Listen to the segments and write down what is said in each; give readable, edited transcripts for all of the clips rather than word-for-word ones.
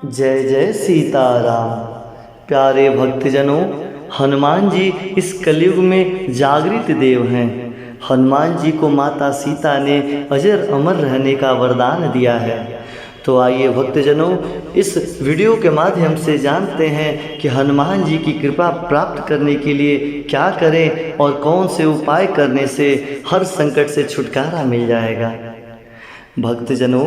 जय जय सीताराम। प्यारे भक्तजनों, हनुमान जी इस कलयुग में जागृत देव हैं। हनुमान जी को माता सीता ने अजर अमर रहने का वरदान दिया है। तो आइए भक्तजनों, इस वीडियो के माध्यम से जानते हैं कि हनुमान जी की कृपा प्राप्त करने के लिए क्या करें और कौन से उपाय करने से हर संकट से छुटकारा मिल जाएगा। भक्तजनों,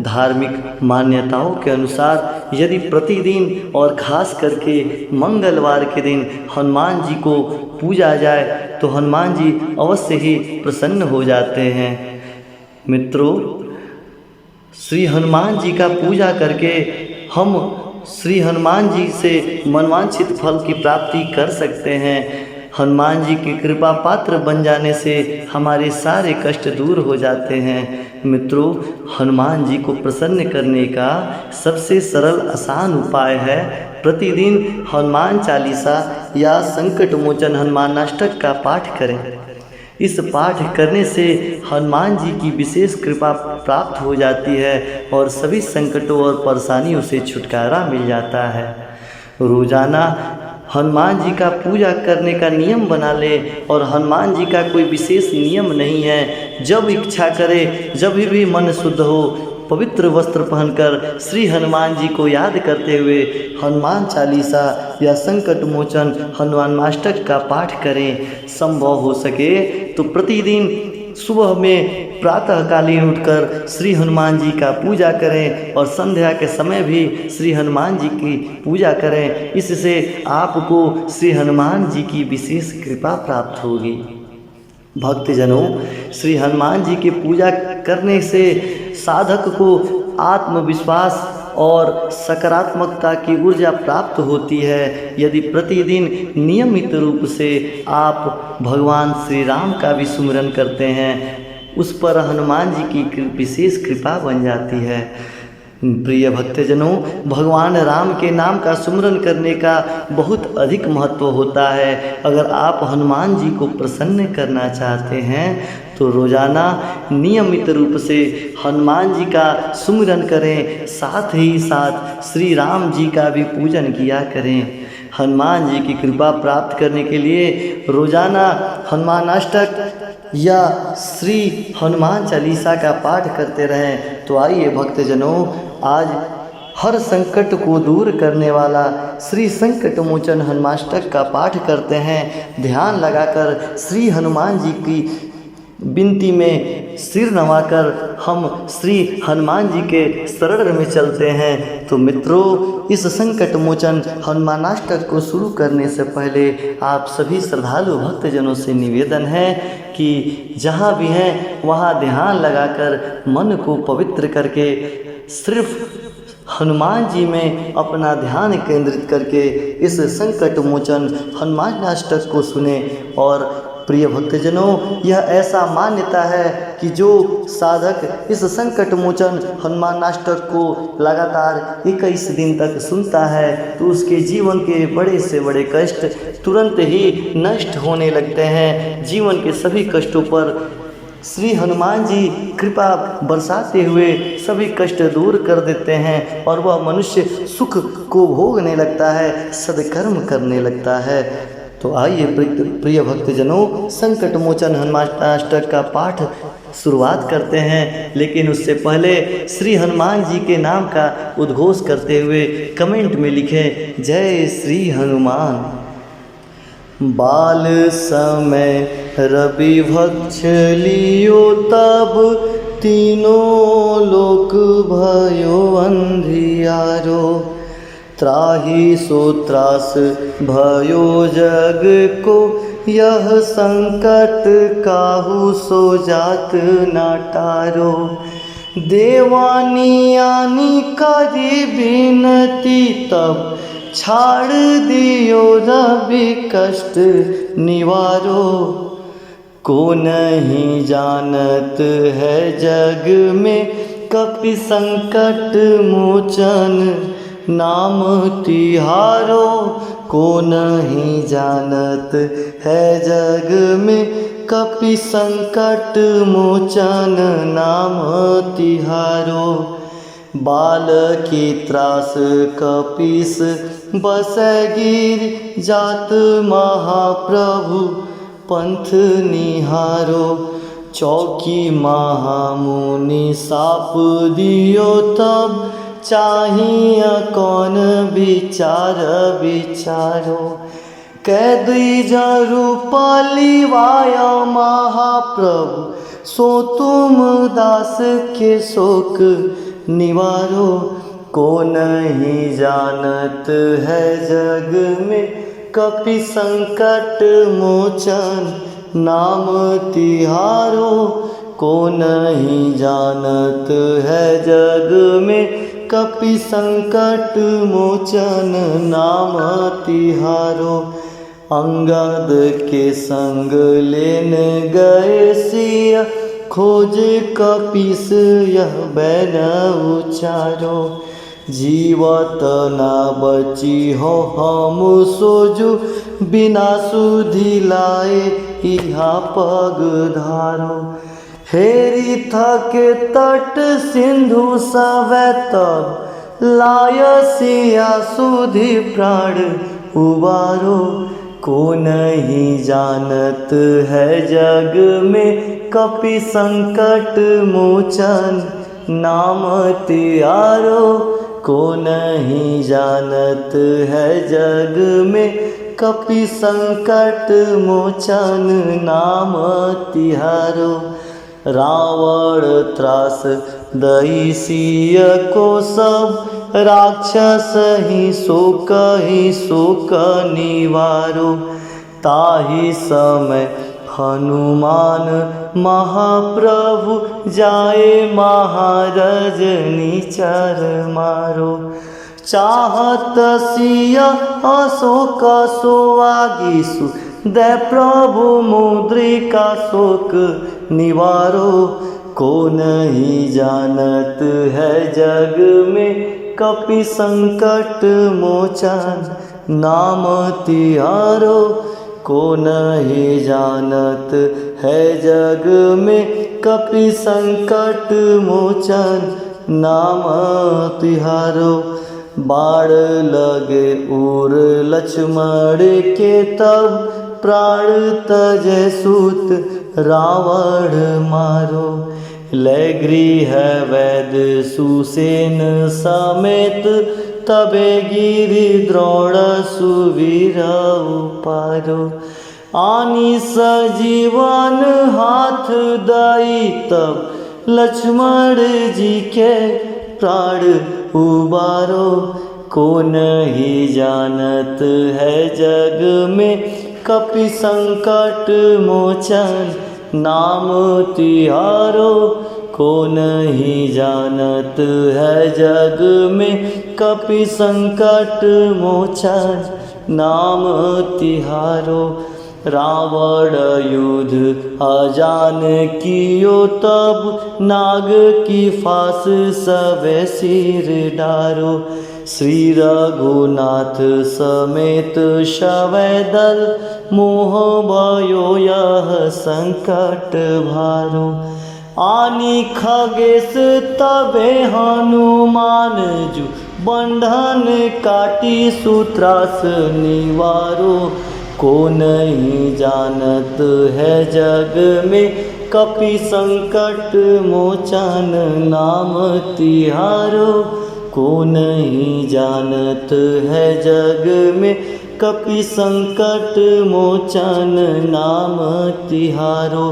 धार्मिक मान्यताओं के अनुसार यदि प्रतिदिन और खास करके मंगलवार के दिन हनुमान जी को पूजा जाए तो हनुमान जी अवश्य ही प्रसन्न हो जाते हैं। मित्रों, श्री हनुमान जी का पूजा करके हम श्री हनुमान जी से मनवांछित फल की प्राप्ति कर सकते हैं। हनुमान जी की कृपा पात्र बन जाने से हमारे सारे कष्ट दूर हो जाते हैं। मित्रों, हनुमान जी को प्रसन्न करने का सबसे सरल आसान उपाय है प्रतिदिन हनुमान चालीसा या संकट मोचन हनुमानाष्टक का पाठ करें। इस पाठ करने से हनुमान जी की विशेष कृपा प्राप्त हो जाती है और सभी संकटों और परेशानियों से छुटकारा मिल जाता है। रोजाना हनुमान जी का पूजा करने का नियम बना ले और हनुमान जी का कोई विशेष नियम नहीं है। जब इच्छा करे, जब भी मन शुद्ध हो, पवित्र वस्त्र पहनकर श्री हनुमान जी को याद करते हुए हनुमान चालीसा या संकट मोचन हनुमानाष्टक का पाठ करें। संभव हो सके तो प्रतिदिन सुबह में प्रातःकालीन उठकर श्री हनुमान जी का पूजा करें और संध्या के समय भी श्री हनुमान जी की पूजा करें। इससे आपको श्री हनुमान जी की विशेष कृपा प्राप्त होगी। भक्तजनों, श्री हनुमान जी की पूजा करने से साधक को आत्मविश्वास और सकारात्मकता की ऊर्जा प्राप्त होती है। यदि प्रतिदिन नियमित रूप से आप भगवान श्री राम का भी सुमिरन करते हैं, उस पर हनुमान जी की विशेष कृपा बन जाती है। प्रिय भक्तजनों, भगवान राम के नाम का सुमिरन करने का बहुत अधिक महत्व होता है। अगर आप हनुमान जी को प्रसन्न करना चाहते हैं तो रोजाना नियमित रूप से हनुमान जी का सुमिरन करें, साथ ही साथ श्री राम जी का भी पूजन किया करें। हनुमान जी की कृपा प्राप्त करने के लिए रोजाना हनुमानाष्टक या श्री हनुमान चालीसा का पाठ करते रहें। तो आइए भक्तजनों, आज हर संकट को दूर करने वाला श्री संकट मोचन हनुमाष्टक का पाठ करते हैं। ध्यान लगाकर श्री हनुमान जी की विनती में सिर नवाकर हम श्री हनुमान जी के शरण में चलते हैं। तो मित्रों, इस संकट मोचन हनुमानाष्टक को शुरू करने से पहले आप सभी श्रद्धालु भक्तजनों से निवेदन है कि जहाँ भी हैं वहाँ ध्यान लगाकर मन को पवित्र करके सिर्फ हनुमान जी में अपना ध्यान केंद्रित करके इस संकट मोचन हनुमानाष्टक को सुने। और प्रिय भक्तजनों, यह ऐसा मान्यता है कि जो साधक इस संकट मोचन हनुमानाष्टक को लगातार 21 दिन तक सुनता है तो उसके जीवन के बड़े से बड़े कष्ट तुरंत ही नष्ट होने लगते हैं। जीवन के सभी कष्टों पर श्री हनुमान जी कृपा बरसाते हुए सभी कष्ट दूर कर देते हैं और वह मनुष्य सुख को भोगने लगता है, सद्कर्म करने लगता है। तो आइए प्रिय भक्तजनों, संकट मोचन हनुमानाष्टक का पाठ शुरुआत करते हैं। लेकिन उससे पहले श्री हनुमान जी के नाम का उद्घोष करते हुए कमेंट में लिखें, जय श्री हनुमान। बाल समय रवि भक्ष लियो तब तीनों लोक भयो अंधियारो। त्राहि सो त्रास भयो जग को यह संकट काहू सो जात ना टारो। देवानी आनी करी बिनती तब छाड़ दियो रवि कष्ट निवारो। को नहीं जानत है जग में कपि संकट मोचन नाम तिहारो। को नहीं जानत है जग में कपि संकट मोचन नाम तिहारो। बाल के त्रास कपीस बसगिर जात महाप्रभु पंथ निहारो। चौकी महामुनि साप दियो तब चाहिए कौन विचार विचारो। कैदी जरु पलिवाय महाप्रभु सो तुम दास के शोक निवारो। को नहीं जानत है जग में कपि संकट मोचन नाम तिहारो। को नहीं जानत है जग में कपि संकट मोचन नाम तिहारो। अंगद के संग लेन गए सिया खोज कपीस यह बैन उचारो। जीवत ना बची हो हम सोजु बिना सुधि लाए इहा पग धारो। हेरी थके तट सिंधु सवै तब लाय सिया सुधि प्राण उबारो। को नहीं जानत है जग में कपि संकट मोचन नाम तिहारो। को नहीं जानत है जग में कपि संकट मोचन नाम तिहारो। रावण त्रास दई सिय को सब राक्षस ही शोक निवारो। ताहि समय हनुमान महाप्रभु जाए महारजनी चर मारो। चाहत सिया अशोक सोआगिसु दे प्रभु मुद्रिका शोक निवारो। को नहीं जानत है जग में कपि संकट मोचन नाम तिहारो। को नहीं जानत है जग में कपि संकट मोचन नाम तिहारो। बाण लगे उर लक्ष्मण के तब प्राण तजय सूत रावण मारो। लय गृह वैद सुसेन समेत तबे गिरि द्रोण सुवीर उपारो। आनी सजीवन हाथ दई तब लक्ष्मण जी के प्राण उबारो। को नहीं जानत है जग में कपि संकट मोचन नाम तिहारो। को नहीं जानत है जग में कपि संकट मोचन नाम तिहारो। रावण युद्ध अजान कियो तब नाग की फांस सब सिर डारो। श्री रघुनाथ समेत शवै दल मोह भयो यह संकट भारो। आनी खगेश तबे हनुमान जु बंधन काटी सूत्रास निवारो। को नहीं जानत है जग में कपि संकट मोचन नाम तिहारो। को नहीं जानत है जग में कपि संकट मोचन नाम तिहारो।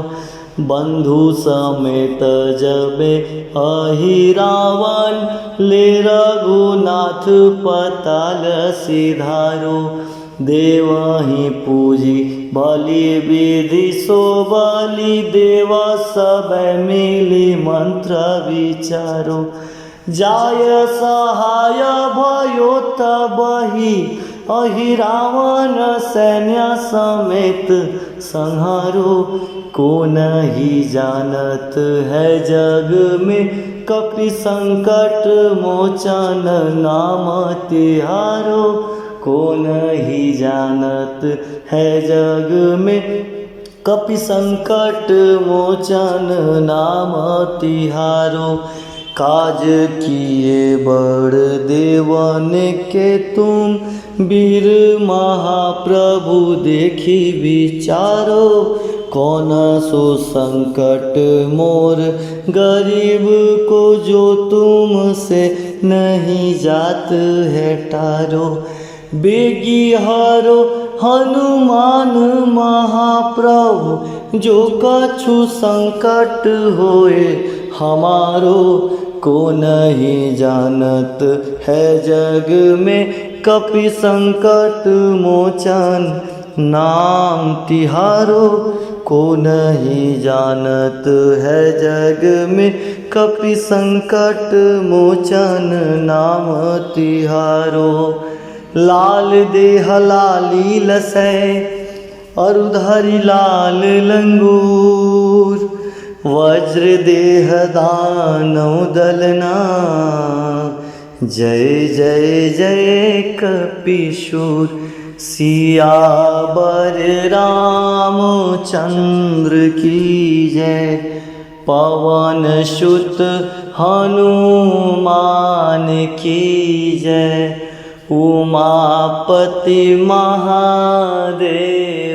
बंधु समेत जबे अहि रावण ले रघुनाथ पताल सिधारो। देवहि पूजी बलि विधि सो बलि देवा सब मिली मंत्र विचारो। जाय सहाय भयो तबहि अहि रावण सैन्य समेत संहारो। को नहीं जानत है जग में कपि संकट मोचन नाम तिहारो। को नहीं जानत है जग में कपि संकट मोचन नाम तिहारो। काज किए बड़ देवन के तुम, वीर महाप्रभु देखी विचारो, कौन सो संकट मोर गरीब को, जो तुमसे नहीं जात है टारो। बेगी हारो हनुमान महाप्रभु, जो कछु संकट होए हमारो, को नहीं जानत है जग में, कपि संकट मोचन नाम तिहारो। को नहीं जानत है जग में, कपि संकट मोचन नाम तिहारो। लाल देह लाली लसै, अरुधरि लाल लंगूर, वज्र देह दानव दलना, जय जय जय कपीशूर। सियावर रामचंद्र की जय, पवन सुत हनुमान की जय, उमापति महादेव